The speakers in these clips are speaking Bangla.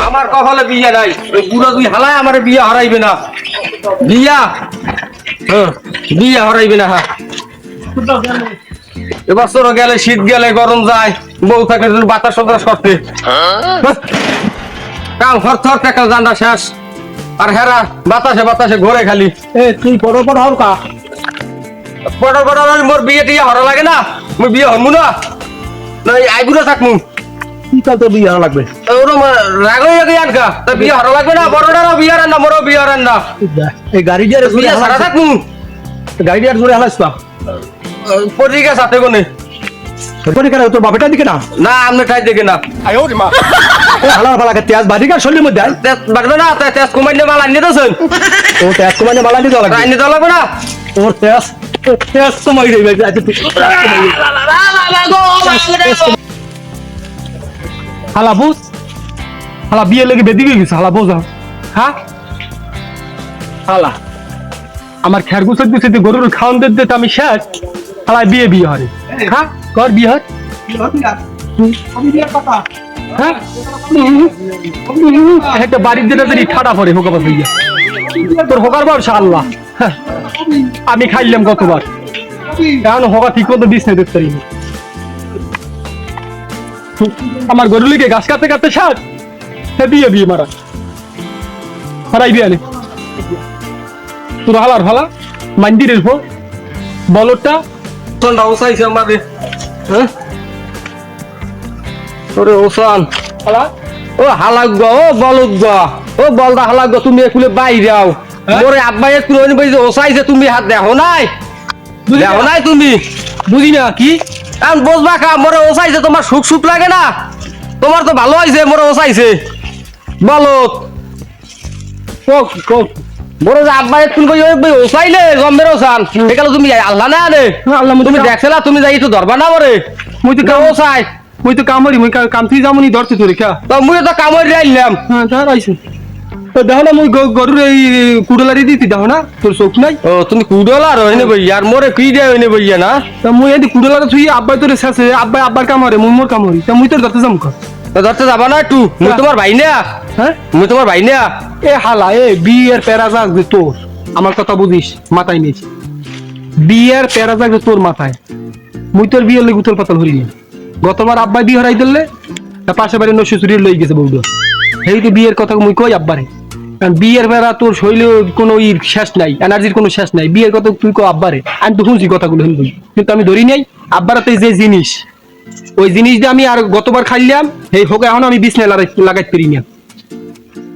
আমার কপালে বিয়ে নাই, ওই বুড়ো তুই হালায় আমার বিয়ে হারাইবে না। বিয়া বিয়ে হারাইবে না। হ্যাঁ এবছর গেলে শীত গেলে গরম যায়, বউ থাকে বাতাস বাতাস করতে কাল হর থর টাকা জান্ডা শেষ। আর হেরা বাতাসে বাতাসে ঘরে খালি। তুই বড় বড় হর কা বড় বড় মোর বিয়ে টিয়ে হরা লাগে না, মই বিয়ে হরমু না আইগুলো থাকমু। কি কাল তোর বিয়ে হওয়া লাগবে? ওরম রাগই রাগই আনকা তা বিয়ে হরা লাগবে না। বড়টারও বিয়ে হারান না, মোরও বিয়ে হারান না। এই গাড়ি দিয়ে বিয়ে সারা থাকমু। গাড়ি দিয়ে ধরে হালাস পা পত্রিকা সাথে কোনে পরীক্ষা তোর বাপেটা দিকে না না আমনে ঠাই দেখে না। হালার ফালাকে তেজ বাদিকা শরীরের মধ্যে তেজ বাড়বে না, তেজ কমাইলে মাল আনিয়ে দেছেন। ও তেজ কমানে বালা দিতে লাগবে, আনিয়ে দেওয়া লাগবে না। তোর তেজ তেজ কমাই দেবে। হালা বুঝ হালা বিয়ে লেগে বেদিকে গেছে। হালা বোঝা হ্যাঁ হালা আমার খের গুছে গুছে গরুর খাওয়ান দিতে আমি শেষ। হালা বিয়ে বিয়ে হরে হ্যাঁ কর বিয়ে হর হ্যাঁ একটা বাড়ির দিনে যদি ঠাডা পড়ে হোকা পাস হইয়া তোর হোকার বর আল্লাহ। আমি খাইলাম কতবার, এখন হোকা ঠিক মতো দিস না দেখতে পারিনি। আমার গরুলিকে ঘাস কাটতে কাটতে সার বিয়ে বিয়ে মারা হারাই বিয়ে আনে তোর হালার ফালা মান্দিরের ভো বলটা ঠান্ডা ওসাইছে আমারে। হ্যাঁ ওরে ওসান হালা ও হালাক গো, ও বলদ গো, ও বলদা হালাক গো, তুমি একুলে বাইরে আও। মোরে আব্বাই একটু ওসাইছে, তুমি হাত দেখো নাই, দেখো নাই তুমি বুঝি না কি এখন বসবা খা। মোরে ওসাইছে, তোমার সুখ সুখ লাগে না? তোমার তো ভালো হয়েছে, মোরে ওসাইছে বলত। বড় যে আব্বাই একটু ওসাইলে জম্বের ওসান একালে তুমি আল্লাহ না আনে। আল্লাহ তুমি দেখছিলা, তুমি যাই একটু ধরবা না মরে। মুই তো কাম ওসাই মুই তো কামড়ি মুই কাম তুই যামনি ধরতে তোরে কা তো মুই তো কামড় আইলাম। হ্যাঁ তার আইছে তো দেখো না মুই গরুর এই কুড়লারি দিতি দেখো না তোর চোখ নাই। ও তুমি কুডলার হইনে বইয়া আর মোরে কি দেয় হইনে বইয়া না। তা মুই এদি কুড়লারে তুই আব্বাই তোরে শেষে আব্বাই আব্বার কামড়ে মুই মোর কামড়ি তা মুই তোর ধরতে যাম কর। তো ধরতে যাবা না একটু? মুই তোমার ভাই না, হ্যাঁ মুই তোমার ভাই না। এ হালা এ বিয়ের প্যারা যাক যে তোর, আমার কথা বুঝিস মাথায় নিস। বিয়ের প্যারা যাক যে তোর মাথায়, মুই তোর বিয়ের লেগে উতল পাতল হরিনি। গতবার আব্বাই বিয়ে হরাই দিলে তা পাশে বাড়ি নশো চুরির লই গেছে বউড। এই তো বিয়ের কথা মুই কই আব্বারে, কারণ বিয়ের বেড়া তোর শৈলে কোনো শেষ নাই, এনার্জির কোনো শেষ নাই। বিয়ের কথা তুই কো আব্বারে, আমি তো শুনছি কথাগুলো হিন্দু, কিন্তু আমি ধরি নাই। আব্বারাতে যে জিনিস ওই জিনিস দিয়ে আমি আর গতবার খাইলাম এই হোক, এখন আমি বিছনায় লাগাইতে পারি না।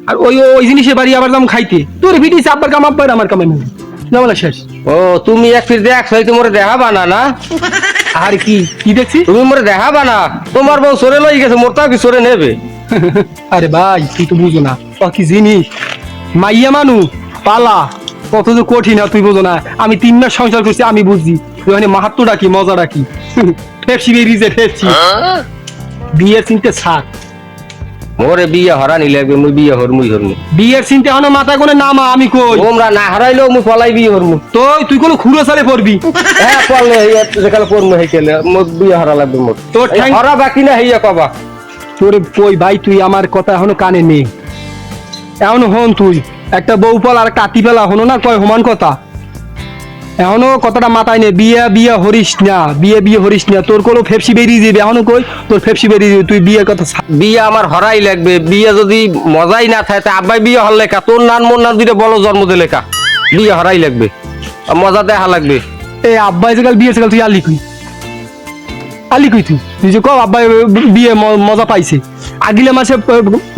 আর ওই ওই জিনিসের বাড়ি আবার দাম খাইতে তোর ভিডিস আব্বার কাম আব্বার আমার কামাই না শেষ। ও তুমি এক ফির দেখছো, তোমার দেখাবা না না? আর কি কি দেখছি তুমি মোরে দেখাবা না? তোমার বউ সরে লই গেছে, মোরটাও কি সরে নেবে? আরে ভাই তুই তো বুঝো না ও কি জিনিস। মাইয়া মানু পালা কত যে কঠিন, তুই বুঝো না। আমি 3 মাস সংসার করছি, আমি বুঝছি ওখানে মাহাত্মটা কি মজাটা কি। ফেপসি বেরিয়েছে ফেপসি, বিয়ের চিনতে ছাড়। মোরে বিয়ে হরানি লাগবে, মুই বিয়ে হরমুই হরমু। বিয়ের চিনতে এখনো মাথা কোনে নামা, আমি কই তোমরা না হারাইলেও মুই পলাই বিয়ে হরমু। তো তুই কোনো খুঁড়ো সালে পড়বি? হ্যাঁ পড়লে যেখানে পড়মু হেকেলে মোর বিয়ে হরা লাগবে। মোর তোর ঠ্যাং- হরা বাকি না হইয়া কবা। তোরে কই ভাই তুই আমার কথা এখনো কানে নেই। এখনো হন তুই একটা বউ পাল আর কাটি পেলা হনো না কয় সমান কথা, এখনো কথাটা মাথায় নে। বিয়ে বিয়ে হরিস না, বিয়ে বিয়ে হরিস না। তোর কোনো ফেপসি বেরিয়ে যাবে, এখনো কই তোর ফেপসি বেরিয়ে যাবে। তুই বিয়ের কথা বিয়ে আমার হরাই লাগবে। বিয়ে যদি মজাই না থাকে, আব্বাই বিয়ে হর লেখা, তোর নান মোর নান দুইটা বলো জন্ম দে লেখা। বিয়ে হরাই লাগবে, মজা দেখা লাগবে। এই আব্বাই যেকাল বিয়ে সেকাল তুই আলি কই আলি কই তুই তুই যে কব আব্বাই বিয়ে মজা পাইছে। আগিলে মাসে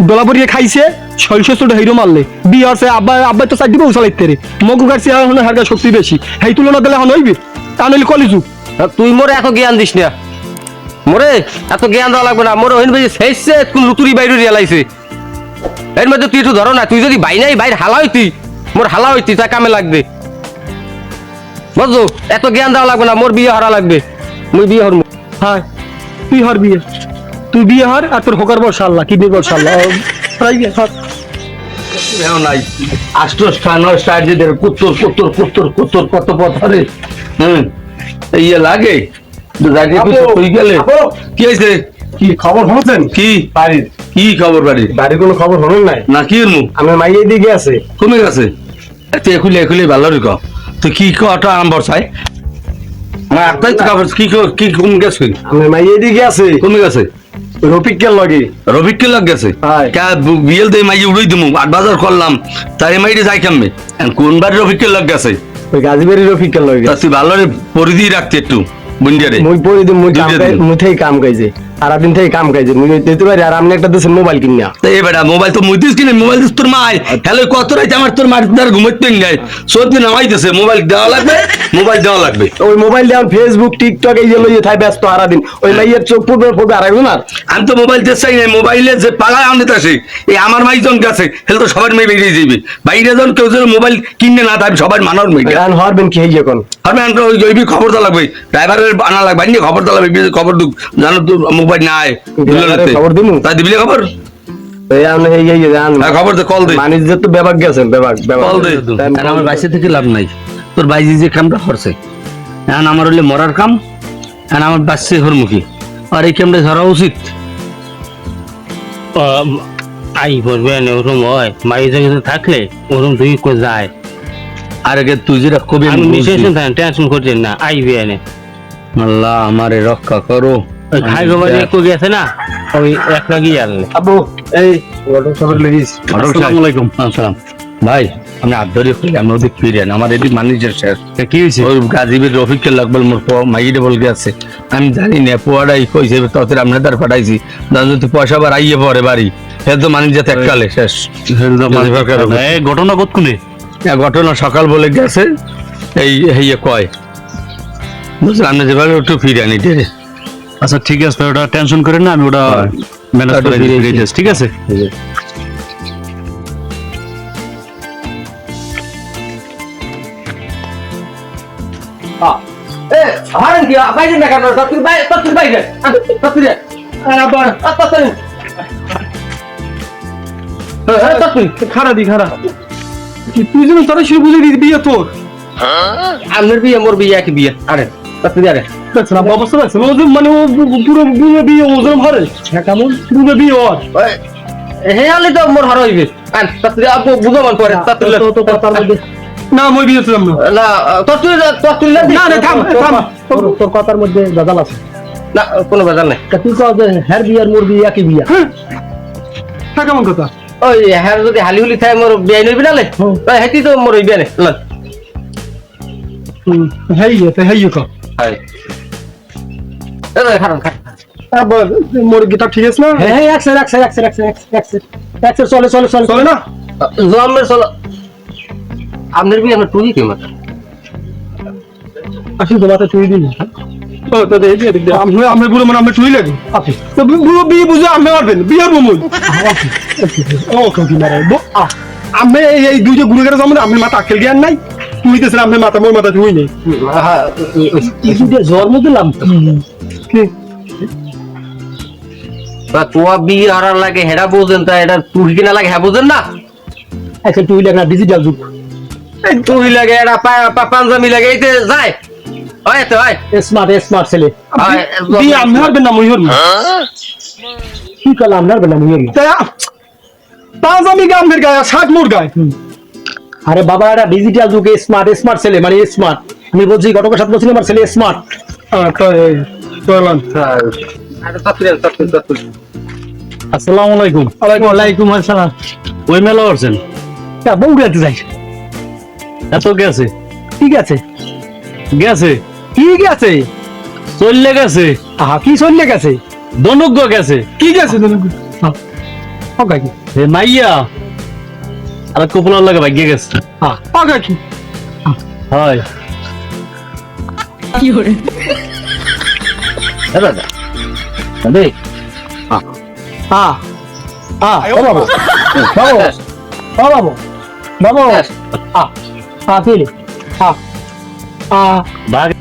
ডলা পরিয়ে খাইছে, 600 হিরো মারলে বিয়ে হচ্ছে। আব্বাই আব্বাই তো চাকরি বউ চালাইতে রে মগু কাটছে, এখন হারগা শক্তি বেশি। সেই তুলনা দিলে এখন হইবে তা নইলে কলিজু। তুই মোরে এত জ্ঞান দিস না, মোরে এত জ্ঞান দেওয়া লাগবে না। মোরে হইন ভাই শেষছে কোন লুতুরি বাইরে রিয়ালাইছে। এর মধ্যে তুই একটু ধরো না। তুই যদি বাই নাই বাইরে হালা হইতি, মোর হালা হইতি, তা কামে লাগবে বুঝছো? এত জ্ঞান দেওয়া লাগবে না। মোর বিয়ে হরা লাগবে, মুই বিয়ে হরমু। হ্যাঁ তুই হর বিয়ে, তুই বিয়ে হর আর তোর হোকার বর্ষা আল্লাহ কিডনির বর্ষা আল্লাহ নাই। আষ্টটা 9টা যে কুত্তর কুত্তর কুত্তর কুত্তর কত পথ ধরে ইয়ে লাগে। কি হয়েছে? কি খবর শুনছেন? কি বাড়ির কি খবর বাড়ি বাড়ির কোনো খবর হলো নাই না কি এর মুখ আমার মাইয়ে দিকে আছে কমে গেছে তুই একুলে ভালো রে তুই কি কটা আম্বর চাই আমার একটাই তো খবর কি কমে গেছে আমার মাইয়ে দিকে আছে কমে গেছে রফিকের লগে রবিক কে লাগ গেছে হাই। বিয়েল দিয়ে মাইয়ে উড়াই দিমু 8 বাজার করলাম তাই মাইরে যাই কেমনে কোন বাড়ি রবিক কে লাগ গেছে ওই গাজীবাড়ি রফিকের লগে তা তুই ভালো রে পরিধি রাখতে একটু বুন্ডিয়ারে মুই পরে দিম মুই কাম দুইটা দিন। মুই থেকে কাম কাইছে সারাদিন থেকে কাম কাইছে মুই দিতে পারি আর আপনি একটা দেশের মোবাইল কিনিয়া তো এ বেটা মোবাইল তো মুই দিস কিনে মোবাইল দিস তোর মাই হ্যালো কত রাইতে আমার তোর মার ঘুমাইতে গায় সত্যি নামাইতেছে মোবাইল দেওয়া লাগবে ওই মোবাইল দিয়ে ফেসবুক টিকটক এই যে লইয়ে থাই ব্যস্ত সারাদিন ওই মাইয়ের চোখ পড়বে আর আইব না আমি তো মোবাইল দিতে চাই না মোবাইলে যে পালায় আনতে আসে এই আমার মাই জন গেছে হেলে তো সবার মেয়ে বেরিয়ে যাবে বাইরে যখন কেউ যেন মোবাইল কিনে না তাই সবার মানার মেয়ে গান হরবেন কি হইছে কোন আমি ওই ওই খবর দেওয়া লাগবে ড্রাইভারের আনা লাগবে আনিয়ে খবর দেওয়া লাগবে খবর দুক জানো তো মোবাইল নাই ড্রাইভারের খবর দিমু? তাই দিবি খবর এই আপনি এই জান হ্যাঁ, খবর দে কল দে মানিজ্যের তো ব্যাপার গেছেন ব্যাপার কল দে আর আমার বাইসে থেকে লাভ নাই তোর বাইজি যে কামটা করছে এখন আমার হলে মরার কাম এখন আমার বাচ্চা হরমুখী আর এই কামটা ধরা উচিত আই করবে না ওরকম হয় মাই জায়গাতে থাকলে ওরকম তুই কো যায় আর আগে তুই যেটা কবি আমি নিশ্চয় টেনশন করছেন না আইবে এনে আল্লাহ আমারে রক্ষা করো ওই খাই বাবা একটু গেছে না ওই একটা গিয়ে আনলে আবু এই ওয়াটার সাপ্লাই লাগিস আসসালামু আলাইকুম আসসালাম ভাই আমি আদরি করি আমি ওদিক ফিরেন আমার এদিক ম্যানেজার শেষ কি হয়েছে ওই গাজীবের রফিকের লাগবল মোর মাইরে বল গেছে আমি জানি না পোয়াটাই কইছে তোদের আমরা তার পাঠাইছি দাদা যদি পয়সা বার আইয়ে পরে বাড়ি হে তো ম্যানেজার এককালে শেষ এই ঘটনা কতক্ষণে ঘটনা সকাল বলে গেছে এই হেয়ে কয় বুঝলেন আপনি যেভাবে একটু ফিরে আনি ডেরে আচ্ছা ঠিক আছে ওটা টেনশন করেন না আমি ওটা ম্যানেজ করে দিই ঠিক আছে এ হারেন কি বাইরে না কেন তুই বাইরে তুই আবার খারা দি খারা তুই যেন তোরা শুরু বুঝে দিবি বিয়ে তোর আমার বিয়ে মোর বিয়ে একই বিয়ে আরে তুই আরে অবস্থা আছে ওজন মানে ও পুরো বিয়ে বিয়ে ওজন ভরে কেমন পুরো বিয়ে ওর হে আলি তো মোর হার হইবে আন তুই আবু বুঝামান পরে তো কথার মধ্যে না মই বিয়ে ছিলাম না না তুই না না থাম থাম তোর কথার মধ্যে দাদাল আছে না কোনো বাজার নাই তুই কও যে হের বিয়ার মোর বিয়ে একই বিয়া তা কেমন কথা ওই হ্যাঁ যদি হালি হুলি থাকে মোর বিয়ে নইবি না লে হেতি তো মোর বিয়ে নেই হেই কো হাই এ খারাপ মোর গিটার ঠিক আছে না হ্যাঁ এক চলে চলে না জমের চলো আপনার বিয়ে আমরা টুই কি মাথা আসি তো মাথা তুই দিন ও তো দে দে আমি বলে মানে আমি তুই লাগে আপনি তো বুড়ো বিয়ে বুঝে আমি মারবেন বিয়ে বমুল ও কি মারে আমি এই দুইটা গুরুগারে জমনে আমি মাথা আকেল জ্ঞান নাই তুই দেছ আমি মাথা মোর মাথা তুই নেই এই দুইটা জন্ম দিলাম কি তোয়া বিয়ে হারার লাগে হেডা বোঝেন তা এটা তুই কিনা লাগে হ্যাঁ বোঝেন না আচ্ছা তুই লাগে না ডিজিটাল যুগ তুই লাগে এটা পাঞ্জাবি লাগে এইতে যায় হয় তো হয় স্মার্ট ছেলে বিয়ে আমি মারবেন না মইহর কি কালাম মারবেন না মইহর পাঁচ আমি গামের গায়ে 60 মোর গায়ে আরে বাবা এটা ডিজিটাল যুগে স্মার্ট ছেলে মানে স্মার্ট আমি বলছি গতকাল সাথে বলছিলাম আমার ছেলে স্মার্ট আসসালামু আলাইকুম ওয়ালাইকুম আসসালাম ওই মেলা করছেন বউরাতে যাই এত গেছে ঠিক আছে গেছে ঠিক আছে চললে গেছে আহা কি চললে গেছে দনুগ্য গেছে কি গেছে ওকা কি হে মাইয়া আর কপুলার লাগে ভাগ্যে গেছে ওকা কি হয় দেখ ও বাবু বাবু বাবু বাবু কি ভাগ